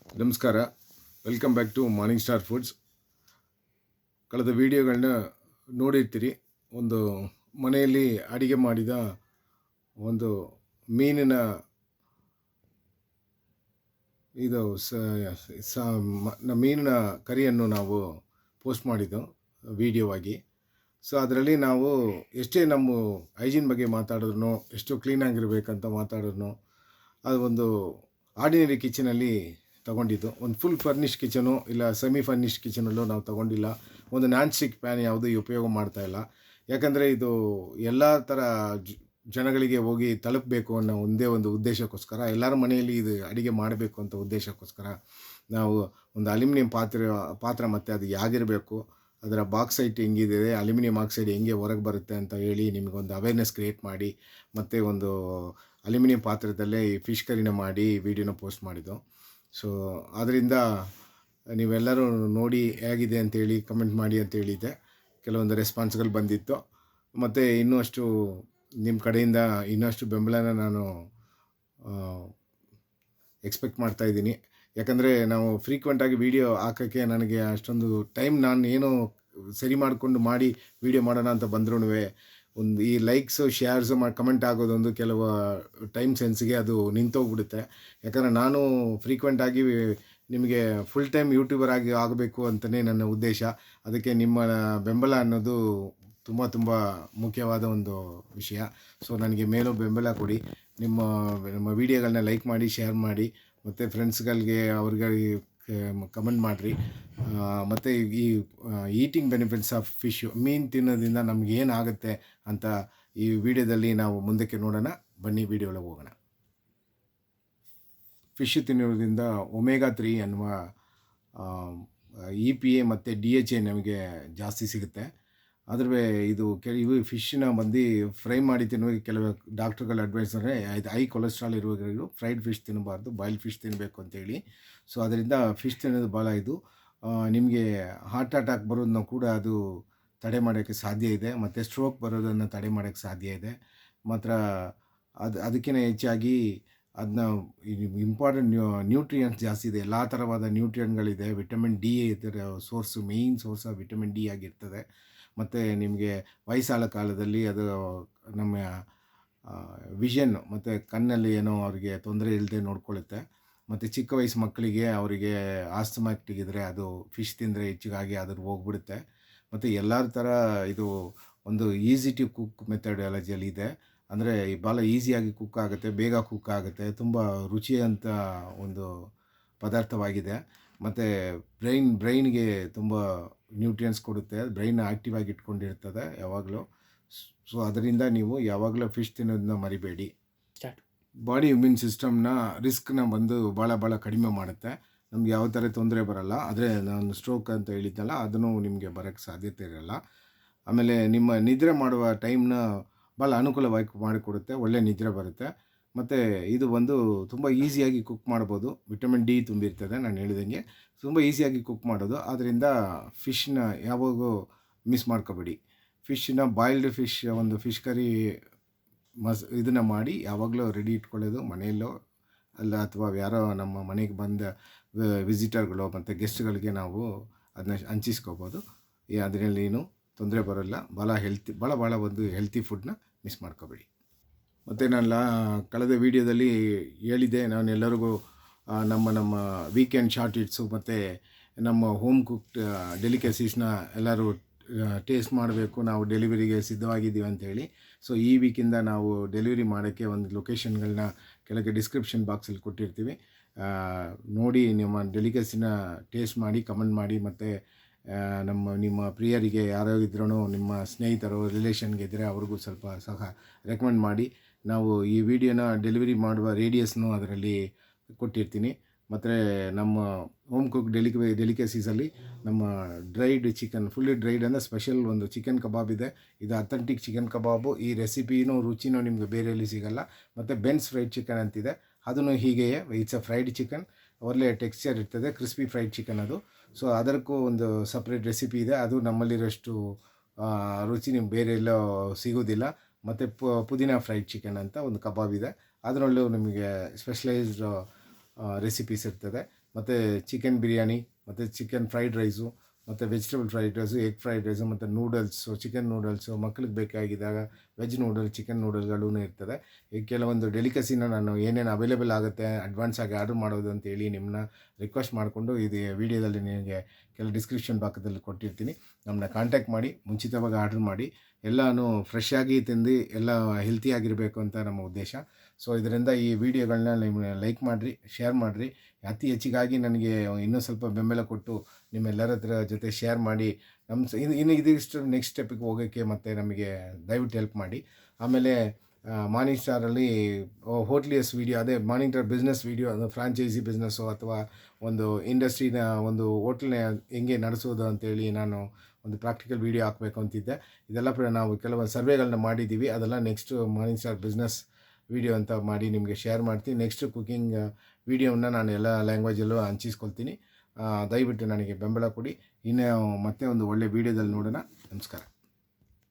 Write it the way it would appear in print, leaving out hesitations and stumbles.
ನಮಸ್ಕಾರ. Welcome back to Morning Star Foods. ಕಳೆದ ವೀಡಿಯೋಗಳನ್ನ ನೋಡಿರ್ತೀರಿ. ಒಂದು ಮನೆಯಲ್ಲಿ ಅಡಿಗೆ ಮಾಡಿದ ಒಂದು ಮೀನಿನ ಇದು ಮೀನಿನ ಕರಿಯನ್ನು ನಾವು ಪೋಸ್ಟ್ ಮಾಡಿದ್ದು ವೀಡಿಯೋವಾಗಿ. ಸೊ ಅದರಲ್ಲಿ ನಾವು ಎಷ್ಟೇ ನಮ್ಮ ಹೈಜೀನ್ ಬಗ್ಗೆ ಮಾತಾಡಿದ್ರು, ಎಷ್ಟು ಕ್ಲೀನಾಗಿರ್ಬೇಕಂತ ಮಾತಾಡಿದ್ರು, ಅದು ಒಂದು ಆರ್ಡಿನರಿ ಕಿಚನಲ್ಲಿ ತೊಗೊಂಡಿದ್ದು. ಒಂದು ಫುಲ್ ಫರ್ನಿಷ್ ಕಿಚನು ಇಲ್ಲ ಸೆಮಿ ಫರ್ನಿಷ್ ಕಿಚನಲ್ಲೂ ನಾವು ತೊಗೊಂಡಿಲ್ಲ. ಒಂದು ನಾನ್ ಸ್ಟಿಕ್ ಪ್ಯಾನ್ ಯಾವುದೂ ಉಪಯೋಗ ಮಾಡ್ತಾಯಿಲ್ಲ. ಯಾಕಂದರೆ ಇದು ಎಲ್ಲ ಥರ ಜನಗಳಿಗೆ ಹೋಗಿ ತಲುಪಬೇಕು ಅನ್ನೋ ಒಂದೇ ಒಂದು ಉದ್ದೇಶಕ್ಕೋಸ್ಕರ, ಎಲ್ಲರ ಮನೆಯಲ್ಲಿ ಇದು ಅಡುಗೆ ಮಾಡಬೇಕು ಅಂತ ಉದ್ದೇಶಕ್ಕೋಸ್ಕರ ನಾವು ಒಂದು ಅಲ್ಯೂಮಿನಿಯಂ ಪಾತ್ರ ಮತ್ತು ಅದು ಹೇಗಿರಬೇಕು, ಅದರ ಬಾಕ್ಸೈಟ್ ಹೆಂಗಿದೆ, ಅಲ್ಯೂಮಿನಿಯಂ ಆಕ್ಸೈಡ್ ಹೆಂಗೆ ಹೊರಗೆ ಬರುತ್ತೆ ಅಂತ ಹೇಳಿ ನಿಮಗೊಂದು ಅವೇರ್ನೆಸ್ ಕ್ರಿಯೇಟ್ ಮಾಡಿ, ಮತ್ತು ಒಂದು ಅಲ್ಯೂಮಿನಿಯಂ ಪಾತ್ರದಲ್ಲೇ ಈ ಫಿಶ್ ಕರಿನ ಮಾಡಿ ವಿಡಿಯೋನ ಪೋಸ್ಟ್ ಮಾಡಿದ್ದು. ಸೊ ಆದ್ದರಿಂದ ನೀವೆಲ್ಲರೂ ನೋಡಿ ಹೇಗಿದೆ ಅಂತೇಳಿ ಕಮೆಂಟ್ ಮಾಡಿ ಅಂತ ಹೇಳಿದ್ದೆ. ಕೆಲವೊಂದು ರೆಸ್ಪಾನ್ಸ್ಗಳು ಬಂದಿತ್ತು. ಮತ್ತು ಇನ್ನೂ ನಿಮ್ಮ ಕಡೆಯಿಂದ ಇನ್ನಷ್ಟು ಬೆಂಬಲನ ನಾನು ಎಕ್ಸ್ಪೆಕ್ಟ್ ಮಾಡ್ತಾಯಿದ್ದೀನಿ. ಯಾಕಂದರೆ ನಾವು ಫ್ರೀಕ್ವೆಂಟಾಗಿ ವೀಡಿಯೋ ಹಾಕೋಕ್ಕೆ ನನಗೆ ಅಷ್ಟೊಂದು ಟೈಮ್, ನಾನು ಏನೋ ಸರಿ ಮಾಡಿಕೊಂಡು ಮಾಡಿ ವೀಡಿಯೋ ಮಾಡೋಣ ಅಂತ ಬಂದ್ರೂ ಒಂದು ಈ ಲೈಕ್ಸು ಶೇರ್ಸು ಕಮೆಂಟ್ ಆಗೋದೊಂದು ಕೆಲವು ಟೈಮ್ ಸೆನ್ಸ್ಗೆ ಅದು ನಿಂತೋಗ್ಬಿಡುತ್ತೆ. ಯಾಕಂದರೆ ನಾನು ಫ್ರೀಕ್ವೆಂಟಾಗಿ ನಿಮಗೆ ಫುಲ್ ಟೈಮ್ ಯೂಟ್ಯೂಬರ್ ಆಗಬೇಕು ಅಂತಲೇ ನನ್ನ ಉದ್ದೇಶ. ಅದಕ್ಕೆ ನಿಮ್ಮ ಬೆಂಬಲ ಅನ್ನೋದು ತುಂಬ ತುಂಬ ಮುಖ್ಯವಾದ ಒಂದು ವಿಷಯ. ಸೊ ನನಗೆ ಮೇಲೂ ಬೆಂಬಲ ಕೊಡಿ. ನಮ್ಮ ವೀಡಿಯೋಗಳನ್ನ ಲೈಕ್ ಮಾಡಿ, ಶೇರ್ ಮಾಡಿ, ಮತ್ತು ಫ್ರೆಂಡ್ಸ್ಗಳಿಗೆ ಅವ್ರಿಗೆ ಕಮೆಂಟ್ ಮಾಡಿರಿ. ಮತ್ತು ಈ ಈಟಿಂಗ್ ಬೆನಿಫಿಟ್ಸ್ ಆಫ್ ಫಿಶ್ಶು, ಮೀನು ತಿನ್ನೋದ್ರಿಂದ ನಮಗೇನಾಗುತ್ತೆ ಅಂತ ಈ ವಿಡಿಯೋದಲ್ಲಿ ನಾವು ಮುಂದಕ್ಕೆ ನೋಡೋಣ. ಬನ್ನಿ ವಿಡಿಯೋ ಒಳಗೆ ಹೋಗೋಣ. ಫಿಶ್ ತಿನ್ನೋದ್ರಿಂದ ಒಮೆಗಾ 3 ಅನ್ನುವ EPA ಮತ್ತು DHA ನಮಗೆ ಜಾಸ್ತಿ ಸಿಗುತ್ತೆ. ಆದರೆ ಇವು ಫಿಶ್ನ ಫ್ರೈ ಮಾಡಿ ತಿನ್ನುವಾಗ ಕೆಲವು ಡಾಕ್ಟ್ರುಗಳ ಅಡ್ವೈಸ್ ಅಂದರೆ ಇದು ಹೈ ಕೊಲೆಸ್ಟ್ರಾಲ್ ಇರುವವರೆಗೂ ಫ್ರೈಡ್ ಫಿಶ್ ತಿನ್ನಬಾರ್ದು, ಬಾಯ್ಲ್ಡ್ ಫಿಶ್ ತಿನ್ನಬೇಕು ಅಂತೇಳಿ. ಸೊ ಅದರಿಂದ ಫಿಶ್ ತಿನ್ನೋದು ಭಾಳ ನಿಮಗೆ ಹಾರ್ಟ್ ಅಟ್ಯಾಕ್ ಬರೋದನ್ನು ಕೂಡ ಅದು ತಡೆ ಮಾಡೋಕ್ಕೆ ಸಾಧ್ಯ ಇದೆ, ಮತ್ತು ಸ್ಟ್ರೋಕ್ ಬರೋದನ್ನು ತಡೆ ಮಾಡೋಕ್ಕೆ ಸಾಧ್ಯ ಇದೆ. ಮಾತ್ರ ಅದಕ್ಕಿಂತ ಹೆಚ್ಚಾಗಿ ಅದನ್ನ ಇಂಪಾರ್ಟೆಂಟ್ ನ್ಯೂಟ್ರಿಯೆಂಟ್ಸ್ ಜಾಸ್ತಿ ಇದೆ. ಎಲ್ಲ ಥರವಾದ ನ್ಯೂಟ್ರಿಯೆಂಟ್ಗಳಿದೆ. ವಿಟಮಿನ್ ಡಿ ಇದರ main source of vitamin D ಆಗಿರ್ತದೆ. ಮತ್ತು ನಿಮಗೆ ವಯಸ್ಸಾದ ಕಾಲದಲ್ಲಿ ಅದು ನಮ್ಮ ವಿಷನ್ ಮತ್ತು ಕಣ್ಣಲ್ಲಿ ಏನೋ ಅವರಿಗೆ ತೊಂದರೆ ಇಲ್ಲದೆ ನೋಡ್ಕೊಳ್ಳುತ್ತೆ. ಮತ್ತು ಚಿಕ್ಕ ವಯಸ್ಸು ಮಕ್ಕಳಿಗೆ ಅವರಿಗೆ ಆಸ್ತಮ್ಯಾಟಿಕ್ ಇದ್ದರೆ ಅದು ಫಿಶ್ ತಿಂದರೆ ಹೆಚ್ಚಿಗಾಗಿ ಅದ್ರ ಹೋಗ್ಬಿಡುತ್ತೆ. ಮತ್ತು ಎಲ್ಲರ ಥರ ಇದು ಒಂದು ಈಸಿ ಟು ಕುಕ್ ಮೆಥಡಾಲಜಿಯಲ್ಲಿ ಇದೆ. ಅಂದರೆ ಭಾಳ ಈಸಿಯಾಗಿ ಕುಕ್ ಆಗುತ್ತೆ, ಬೇಗ ಕುಕ್ ಆಗುತ್ತೆ, ತುಂಬ ರುಚಿಯಂಥ ಒಂದು ಪದಾರ್ಥವಾಗಿದೆ. ಮತ್ತು ಬ್ರೈನ್ಗೆ ತುಂಬ ನ್ಯೂಟ್ರಿಯೆಂಟ್ಸ್ ಕೊಡುತ್ತೆ. ಬ್ರೈನ್ ಆ್ಯಕ್ಟಿವ್ ಆಗಿ ಇಟ್ಕೊಂಡಿರ್ತದೆ ಯಾವಾಗಲೂ. ಸೊ ಅದರಿಂದ ನೀವು ಯಾವಾಗಲೂ ಫಿಶ್ ತಿನ್ನೋದನ್ನ ಮರಿಬೇಡಿ. ಬಾಡಿ ಇಮ್ಯೂನ್ ಸಿಸ್ಟಮ್ನ ರಿಸ್ಕ್ನ ಭಾಳ ಕಡಿಮೆ ಮಾಡುತ್ತೆ. ನಮ್ಗೆ ಯಾವ ಥರ ತೊಂದರೆ ಬರೋಲ್ಲ. ಆದರೆ ನಾನು ಸ್ಟ್ರೋಕ್ ಅಂತ ಹೇಳಿದ್ದಲ್ಲ, ಅದನ್ನು ನಿಮಗೆ ಬರೋಕ್ಕೆ ಸಾಧ್ಯತೆ ಇರೋಲ್ಲ. ಆಮೇಲೆ ನಿಮ್ಮ ನಿದ್ರೆ ಮಾಡುವ ಟೈಮ್ನ ಭಾಳ ಅನುಕೂಲವಾಗಿ ಮಾಡಿಕೊಡುತ್ತೆ. ಒಳ್ಳೆ ನಿದ್ರೆ ಬರುತ್ತೆ. ಮತ್ತು ಇದು ತುಂಬ ಈಸಿಯಾಗಿ ಕುಕ್ ಮಾಡ್ಬೋದು. ವಿಟಮಿನ್ ಡಿ ತುಂಬಿರ್ತದೆ, ನಾನು ಹೇಳಿದಂಗೆ ತುಂಬ ಈಸಿಯಾಗಿ ಕುಕ್ ಮಾಡೋದು. ಆದ್ದರಿಂದ ಫಿಶ್ನ ಯಾವಾಗೂ ಮಿಸ್ ಮಾಡ್ಕೋಬೇಡಿ. ಬಾಯ್ಲ್ಡ್ ಫಿಶ್ ಒಂದು ಫಿಶ್ ಕರಿ ಇದನ್ನು ಮಾಡಿ ಯಾವಾಗಲೂ ರೆಡಿ ಇಟ್ಕೊಳ್ಳೋದು ಮನೆಯಲ್ಲೋ ಅಲ್ಲ, ಅಥವಾ ಯಾರೋ ನಮ್ಮ ಮನೆಗೆ ಬಂದ ವಿಸಿಟರ್ಗಳು ಮತ್ತು ಗೆಸ್ಟ್ಗಳಿಗೆ ನಾವು ಅದನ್ನ ಹಂಚಿಸ್ಕೋಬೋದು. ಅದರಲ್ಲಿ ಏನು ತೊಂದರೆ ಬರೋಲ್ಲ. ಭಾಳ ಒಂದು ಹೆಲ್ತಿ ಫುಡ್ನ ಮಿಸ್ ಮಾಡ್ಕೋಬೇಡಿ. ಮತ್ತು ನಾನು ಕಳೆದ ವೀಡಿಯೋದಲ್ಲಿ ಹೇಳಿದ್ದೆ, ನಾನು ಎಲ್ಲರಿಗೂ ನಮ್ಮ ವೀಕೆಂಡ್ ಶಾರ್ಟ್ ಹಿಟ್ಸು ಮತ್ತು ನಮ್ಮ ಹೋಮ್ ಕುಕ್ಡ್ ಡೆಲಿಕಸೀಸ್ನ ಎಲ್ಲರೂ ಟೇಸ್ಟ್ ಮಾಡಬೇಕು, ನಾವು ಡೆಲಿವರಿಗೆ ಸಿದ್ಧವಾಗಿದ್ದೀವಿ ಅಂಥೇಳಿ. ಸೊ ಈ ವೀಕಿಂದ ನಾವು ಡೆಲಿವರಿ ಮಾಡೋಕ್ಕೆ ಒಂದು ಲೊಕೇಶನ್ಗಳನ್ನ ಕೆಳಗೆ ಡಿಸ್ಕ್ರಿಪ್ಷನ್ ಬಾಕ್ಸಲ್ಲಿ ಕೊಟ್ಟಿರ್ತೀವಿ. ನೋಡಿ ನಿಮ್ಮ ಡೆಲಿಕಸಿನ ಟೇಸ್ಟ್ ಮಾಡಿ ಕಮೆಂಟ್ ಮಾಡಿ. ಮತ್ತು ನಿಮ್ಮ ಪ್ರಿಯರಿಗೆ ಯಾರೋ ಇದ್ರೂ, ನಿಮ್ಮ ಸ್ನೇಹಿತರು ರಿಲೇಷನ್ಗೆ ಇದ್ದರೆ ಅವ್ರಿಗೂ ಸ್ವಲ್ಪ ಸಹ ರೆಕಮೆಂಡ್ ಮಾಡಿ. ನಾವು ಈ ವಿಡಿಯೋನ ಡೆಲಿವರಿ ಮಾಡುವ ರೇಡಿಯಸ್ನು ಅದರಲ್ಲಿ ಕೊಟ್ಟಿರ್ತೀನಿ. ಮತ್ತು ನಮ್ಮ ಹೋಮ್ ಕುಕ್ ಡೆಲಿಕಸೀಸಲ್ಲಿ ನಮ್ಮ ಡ್ರೈಡ್ ಚಿಕನ್, ಫುಲ್ಲಿ ಡ್ರೈಡ್ ಅಂದರೆ ಸ್ಪೆಷಲ್ ಒಂದು ಚಿಕನ್ ಕಬಾಬ್ ಇದೆ. ಇದು ಅಥೆಂಟಿಕ್ ಚಿಕನ್ ಕಬಾಬು. ಈ ರೆಸಿಪಿನೂ ರುಚಿನೂ ನಿಮಗೆ ಬೇರೆಯಲ್ಲಿ ಸಿಗೋಲ್ಲ. ಮತ್ತು ಬೆನ್ಸ್ ಫ್ರೈಡ್ ಚಿಕನ್ ಅಂತಿದೆ, ಅದನ್ನು ಹೀಗೆಯೇ ಇಟ್ಸ್ ಅ ಫ್ರೈಡ್ ಚಿಕನ್. ಒಳ್ಳೆ ಟೆಕ್ಸ್ಚರ್ ಇರ್ತದೆ, ಕ್ರಿಸ್ಪಿ ಫ್ರೈಡ್ ಚಿಕನ್ ಅದು. ಸೊ ಅದಕ್ಕೂ ಒಂದು ಸಪ್ರೇಟ್ ರೆಸಿಪಿ ಇದೆ. ಅದು ನಮ್ಮಲ್ಲಿರೋಷ್ಟು ರುಚಿ ನಿಮ್ಗೆ ಬೇರೆ ಎಲ್ಲೋ ಸಿಗೋದಿಲ್ಲ. ಮತ್ತು ಪುದೀನ ಫ್ರೈಡ್ ಚಿಕನ್ ಅಂತ ಒಂದು ಕಬಾಬ್ ಇದೆ. ಅದರಲ್ಲೂ ನಿಮಗೆ ಸ್ಪೆಷಲೈಸ್ಡ್ ರೆಸಿಪೀಸ್ ಇರ್ತದೆ. ಮತ್ತು ಚಿಕನ್ ಬಿರಿಯಾನಿ, ಮತ್ತು ಚಿಕನ್ ಫ್ರೈಡ್ ರೈಸು, ಮತ್ತು vegetable fried rice, egg fried rice, ಮತ್ತು ನೂಡಲ್ಸು, ಚಿಕನ್ ನೂಡಲ್ಸು, ಮಕ್ಳಿಗೆ ಬೇಕಾಗಿದ್ದಾಗ ವೆಜ್ ನೂಡಲ್, ಚಿಕನ್ ನೂಡಲ್ಗಳೂ ಇರ್ತದೆ. ಈ ಕೆಲವೊಂದು ಡೆಲಿಕಸಿನ ನಾನು ಏನೇನು ಅವೈಲೇಬಲ್ ಆಗುತ್ತೆ ಅಡ್ವಾನ್ಸ್ ಆಗಿ ಆರ್ಡರ್ ಮಾಡೋದು ಅಂತೇಳಿ ನಿಮ್ಮನ್ನ ರಿಕ್ವೆಸ್ಟ್ ಮಾಡಿಕೊಂಡು ಇದು ವಿಡಿಯೋದಲ್ಲಿ ನಿಮಗೆ ಕೆಲವು ಡಿಸ್ಕ್ರಿಪ್ಷನ್ ಭಾಗದಲ್ಲಿ ಕೊಟ್ಟಿರ್ತೀನಿ. ನಮ್ಮನ್ನ ಕಾಂಟ್ಯಾಕ್ಟ್ ಮಾಡಿ ಮುಂಚಿತವಾಗಿ ಆರ್ಡರ್ ಮಾಡಿ. ಎಲ್ಲನೂ ಫ್ರೆಶ್ ಆಗಿ ತಿಂದು ಎಲ್ಲ ಹೆಲ್ತಿಯಾಗಿರಬೇಕು ಅಂತ ನಮ್ಮ ಉದ್ದೇಶ. ಸೊ ಇದರಿಂದ ಈ ವಿಡಿಯೋಗಳನ್ನ ನೀವು ಲೈಕ್ ಮಾಡಿರಿ, ಶೇರ್ ಮಾಡಿರಿ. ಅತಿ ಹೆಚ್ಚಿಗಾಗಿ ನನಗೆ ಇನ್ನೂ ಸ್ವಲ್ಪ ಬೆಂಬಲ ಕೊಟ್ಟು ನಿಮ್ಮೆಲ್ಲರ ಜೊತೆ ಶೇರ್ ಮಾಡಿ ಇನ್ನು ಇದಿಷ್ಟು ನೆಕ್ಸ್ಟ್ ಸ್ಟೆಪ್ಪಿಗೆ ಹೋಗೋಕ್ಕೆ ಮತ್ತು ನಮಗೆ ದಯವಿಟ್ಟು ಹೆಲ್ಪ್ ಮಾಡಿ. ಆಮೇಲೆ ಮಾರ್ನಿಂಗ್ ಸ್ಟಾರಲ್ಲಿ ಹೋಟ್ಲಿಯಸ್ ವೀಡಿಯೋ, ಅದೇ ಮಾರ್ನಿಂಗ್ ಸ್ಟಾರ್ ಬಿಸ್ನೆಸ್ ವೀಡಿಯೋ, ಅದು ಫ್ರಾಂಚೈಸಿ ಬಿಸ್ನೆಸ್ಸು ಅಥವಾ ಒಂದು ಇಂಡಸ್ಟ್ರಿನ ಒಂದು ಹೋಟ್ಲನ್ನ ಹೆಂಗೆ ನಡೆಸೋದು ಅಂತೇಳಿ ನಾನು ಒಂದು ಪ್ರಾಕ್ಟಿಕಲ್ ವೀಡಿಯೋ ಹಾಕಬೇಕು ಅಂತಿದ್ದೆ. ಇದೆಲ್ಲ ನಾವು ಕೆಲವೊಂದು ಸರ್ವೆಗಳನ್ನ ಮಾಡಿದ್ದೀವಿ. ಅದೆಲ್ಲ next morning star business video ಅಂತ ಮಾಡಿ ನಿಮಗೆ ಶೇರ್ ಮಾಡ್ತೀನಿ. ನೆಕ್ಸ್ಟ್ ಕುಕಿಂಗ್ ವೀಡಿಯೋವನ್ನು ನಾನು ಎಲ್ಲ ಲ್ಯಾಂಗ್ವೇಜಲ್ಲೂ ಹಂಚಿಸ್ಕೊಳ್ತೀನಿ. ದಯವಿಟ್ಟು ನನಗೆ ಬೆಂಬಲ ಕೊಡಿ. ಇನ್ನು ಮತ್ತೆ ಒಂದು ಒಳ್ಳೆಯ ವೀಡಿಯೋದಲ್ಲಿ ನೋಡೋಣ. ನಮಸ್ಕಾರ.